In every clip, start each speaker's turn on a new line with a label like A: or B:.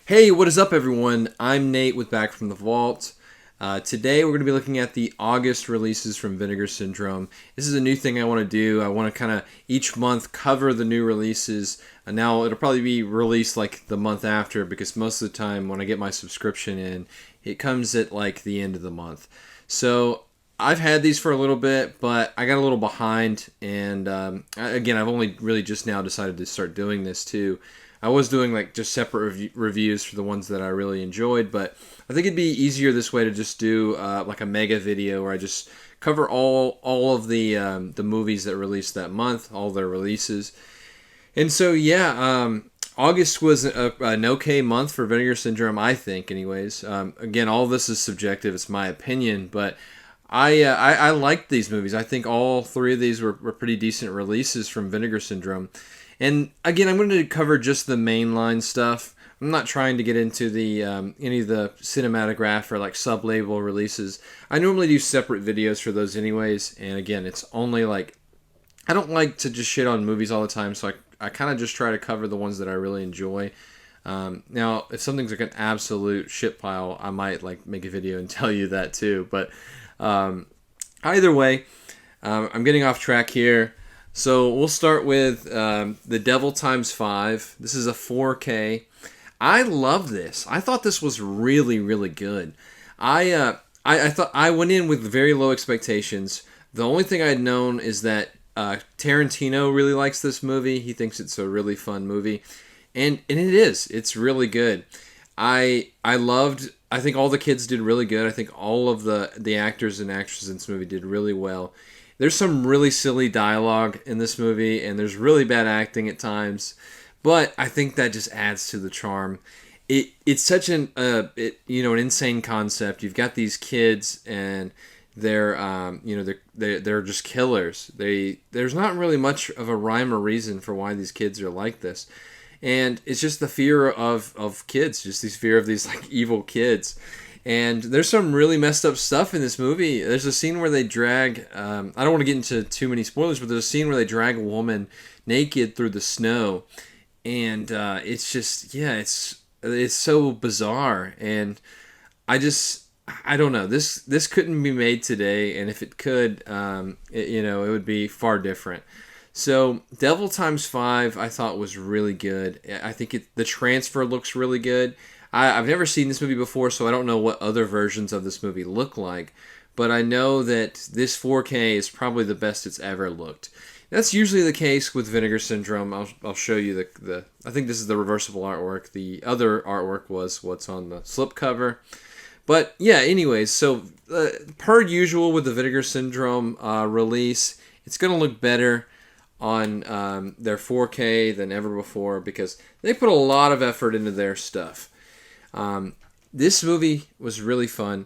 A: Hey, what is up, everyone? I'm Nate with Back from the Vault. Today, we're going to be looking at the August releases from Vinegar Syndrome. This is a new thing I want to do. I want to kind of each month cover the new releases. Now, it'll probably be released like the month after because most of the time when I get my subscription in, it comes at like the end of the month. So, I've had these for a little bit, but I got a little behind. And again, I've only really just now decided to start doing this too. I was doing like just separate reviews for the ones that I really enjoyed, but I think it'd be easier this way to just do like a mega video where I just cover all of the movies that released that month, all their releases. And so August was an okay month for Vinegar Syndrome, I think. Anyways, again, all this is subjective; it's my opinion, but I liked these movies. I think all three of these were pretty decent releases from Vinegar Syndrome. And again, I'm going to cover just the mainline stuff. I'm not trying to get into the any of the cinematograph or like sub-label releases. I normally do separate videos for those anyways. And again, it's only like I don't like to just shit on movies all the time, so I kind of just try to cover the ones that I really enjoy. Now, if something's like an absolute shit pile, I might like make a video and tell you that too. But either way, I'm getting off track here. So we'll start with The Devil Times 5. This is a 4K. I love this. I thought this was really, really good. I thought I went in with very low expectations. The only thing I'd known is that Tarantino really likes this movie. He thinks it's a really fun movie, and it is. It's really good. I think all the kids did really good. I think all of the actors and actresses in this movie did really well. There's some really silly dialogue in this movie, and there's really bad acting at times, but I think that just adds to the charm. It's such an insane concept. You've got these kids, and they're just killers. There's not really much of a rhyme or reason for why these kids are like this, and it's just the fear of kids, just this fear of these like evil kids. And there's some really messed up stuff in this movie. There's a scene where they drag, I don't want to get into too many spoilers, but there's a scene where they drag a woman naked through the snow. And it's just, it's so bizarre. And I don't know. This couldn't be made today. And if it could, it would be far different. So Devil Times 5 I thought was really good. I think the transfer looks really good. I've never seen this movie before, so I don't know what other versions of this movie look like. But I know that this 4K is probably the best it's ever looked. That's usually the case with Vinegar Syndrome. I'll show you the I think this is the reversible artwork. The other artwork was what's on the slipcover. But yeah, anyways, so per usual with the Vinegar Syndrome release, it's going to look better on their 4K than ever before because they put a lot of effort into their stuff. This movie was really fun.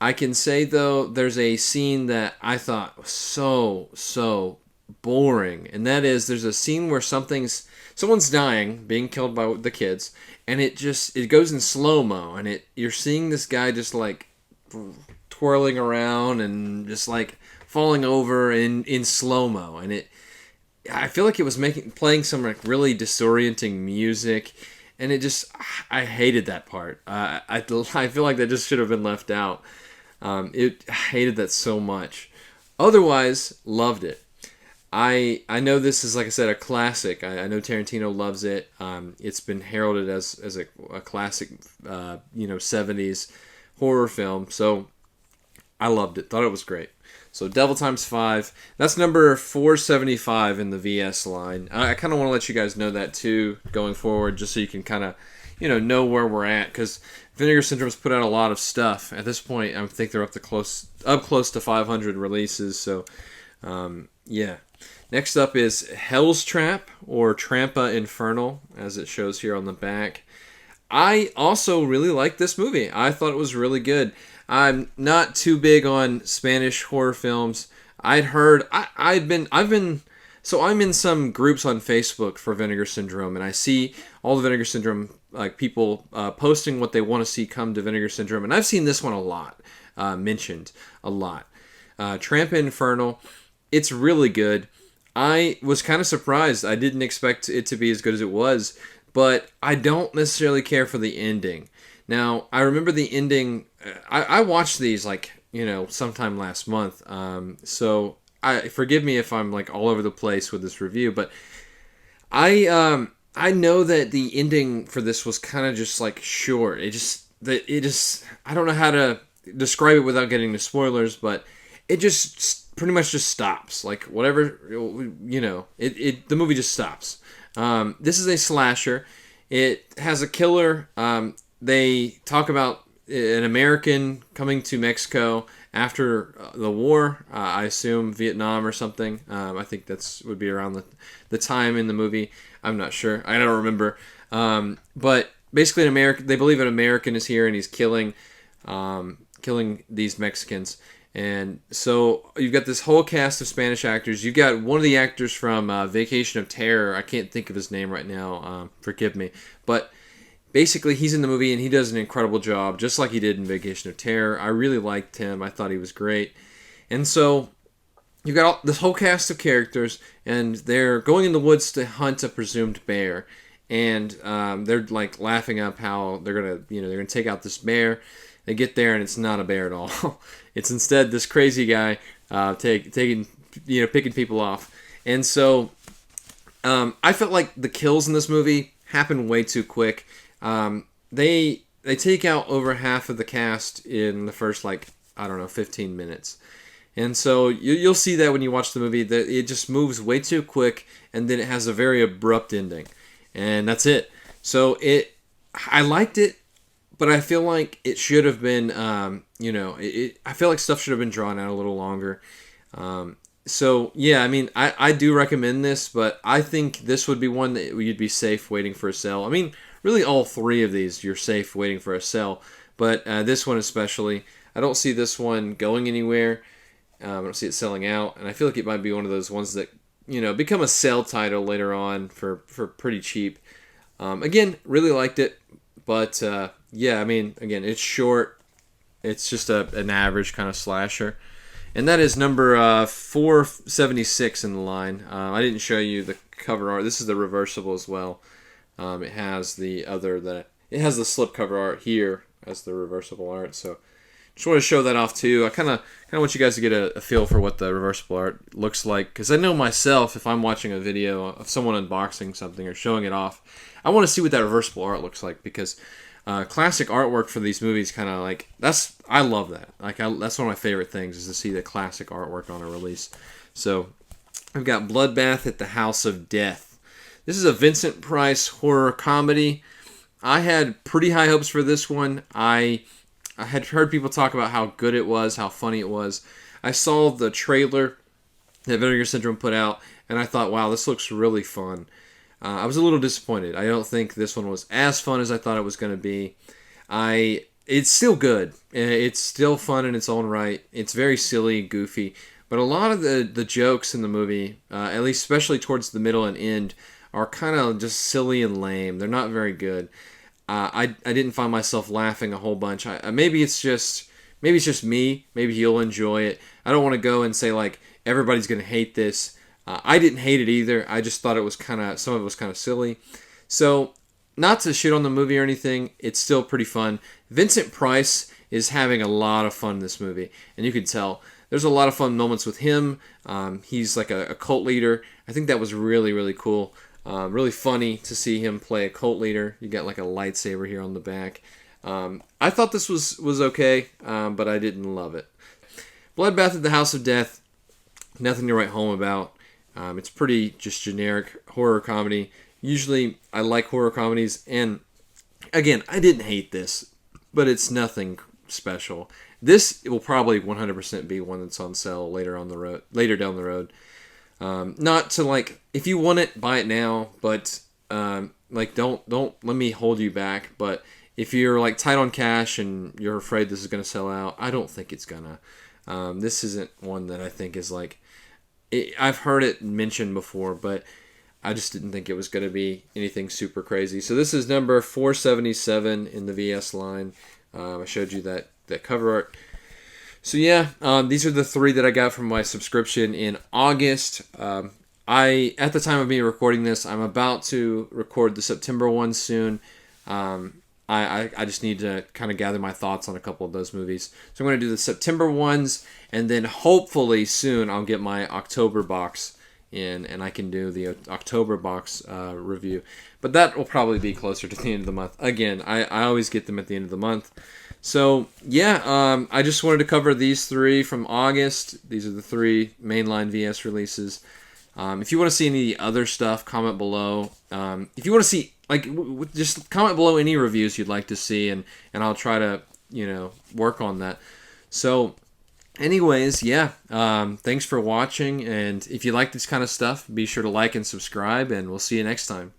A: I can say, though, there's a scene that I thought was so boring. And that is, there's a scene where someone's dying, being killed by the kids, and it goes in slow-mo, and you're seeing this guy just, like, twirling around and just, like, falling over in slow-mo. And I feel like it was playing some, like, really disorienting music. And I hated that part. I feel like that just should have been left out. I hated that so much. Otherwise, loved it. I know this is, like I said, a classic. I know Tarantino loves it. It's been heralded as a classic, 70s horror film. So I loved it. Thought it was great. So Devil Times 5, that's number 475 in the VS line. I kind of want to let you guys know that too going forward, just so you can kind of, know where we're at. Because Vinegar Syndrome's put out a lot of stuff. At this point, I think they're up close to 500 releases. So, yeah. Next up is Hell's Trap, or Trampa Infernal, as it shows here on the back. I also really liked this movie. I thought it was really good. I'm not too big on Spanish horror films. I'm in some groups on Facebook for Vinegar Syndrome, and I see all the Vinegar Syndrome people posting what they want to see come to Vinegar Syndrome, and I've seen this one a lot mentioned a lot. Trampa Infernal, it's really good. I was kind of surprised. I didn't expect it to be as good as it was. but I don't necessarily care for the ending. Now, I remember the ending. I watched these like sometime last month. So I forgive me if I'm like all over the place with this review, but I know that the ending for this was kind of just like short. It just I don't know how to describe it without getting to spoilers, but it just pretty much just stops. Like whatever the movie just stops. This is a slasher. It has a killer. They talk about an American coming to Mexico after the war. I assume Vietnam or something. I think that's would be around the time in the movie. I'm not sure. I don't remember. But basically, they believe an American is here and he's killing these Mexicans. And so you've got this whole cast of Spanish actors. You've got one of the actors from Vacation of Terror. I can't think of his name right now. Forgive me. But basically, he's in the movie and he does an incredible job, just like he did in Vacation of Terror. I really liked him. I thought he was great. And so you've got this whole cast of characters, and they're going in the woods to hunt a presumed bear. And they're like laughing up how they're gonna take out this bear. They get there and it's not a bear at all. It's instead this crazy guy picking people off. And so I felt like the kills in this movie happen way too quick. They take out over half of the cast in the first 15 minutes. And so you'll see that when you watch the movie, that it just moves way too quick, and then it has a very abrupt ending. And that's it. So I liked it, but I feel like it should have been, I feel like stuff should have been drawn out a little longer. So, yeah, I mean, I do recommend this, but I think this would be one that you'd be safe waiting for a sale. I mean, really all three of these, you're safe waiting for a sale. But this one especially, I don't see this one going anywhere. I don't see it selling out. And I feel like it might be one of those ones that, become a sale title later on for pretty cheap. Again, really liked it. But, yeah, I mean, again, it's short. It's just an average kind of slasher. And that is number 476 in the line. I didn't show you the cover art. This is the reversible as well. It has the slipcover art here as the reversible art. So just want to show that off too. I kind of want you guys to get a feel for what the reversible art looks like, because I know myself, if I'm watching a video of someone unboxing something or showing it off, I want to see what that reversible art looks like, because classic artwork for these movies kind of like I love that. That's one of my favorite things, is to see the classic artwork on a release. So I've got Bloodbath at the House of Death. This is a Vincent Price horror comedy. I had pretty high hopes for this one. I had heard people talk about how good it was, how funny it was. I saw the trailer that Vinegar Syndrome put out, and I thought, wow, this looks really fun. I was a little disappointed. I don't think this one was as fun as I thought it was going to be. It's still good. It's still fun in its own right. It's very silly, goofy, but a lot of the jokes in the movie, at least especially towards the middle and end, are kind of just silly and lame. They're not very good. I didn't find myself laughing a whole bunch. Maybe it's just me. Maybe you'll enjoy it. I don't want to go and say like everybody's going to hate this. I didn't hate it either. I just thought some of it was kind of silly. So, not to shit on the movie or anything, it's still pretty fun. Vincent Price is having a lot of fun in this movie, and you can tell. There's a lot of fun moments with him. He's like a cult leader. I think that was really, really cool. Really funny to see him play a cult leader. You got like a lightsaber here on the back. I thought this was okay, but I didn't love it. Bloodbath at the House of Death, nothing to write home about. It's pretty just generic horror comedy. Usually I like horror comedies, and again, I didn't hate this, but it's nothing special. This will probably 100% be one that's on sale later down the road. Not to like, if you want it, buy it now, but don't let me hold you back. But if you're like tight on cash and you're afraid this is gonna sell out, I don't think it's gonna. This isn't one that I think is like. I've heard it mentioned before, but I just didn't think it was going to be anything super crazy. So this is number 477 in the VS line. I showed you that cover art. So yeah, these are the three that I got from my subscription in August. at the time of me recording this, I'm about to record the September one soon. I just need to kind of gather my thoughts on a couple of those movies. So I'm going to do the September ones, and then hopefully soon I'll get my October box in, and I can do the October box review. But that will probably be closer to the end of the month. Again, I always get them at the end of the month. So yeah, I just wanted to cover these three from August. These are the three mainline VS releases. If you want to see any of the other stuff, comment below. If you want to see, just comment below any reviews you'd like to see, and I'll try to, work on that. So, anyways, yeah, thanks for watching, and if you like this kind of stuff, be sure to like and subscribe, and we'll see you next time.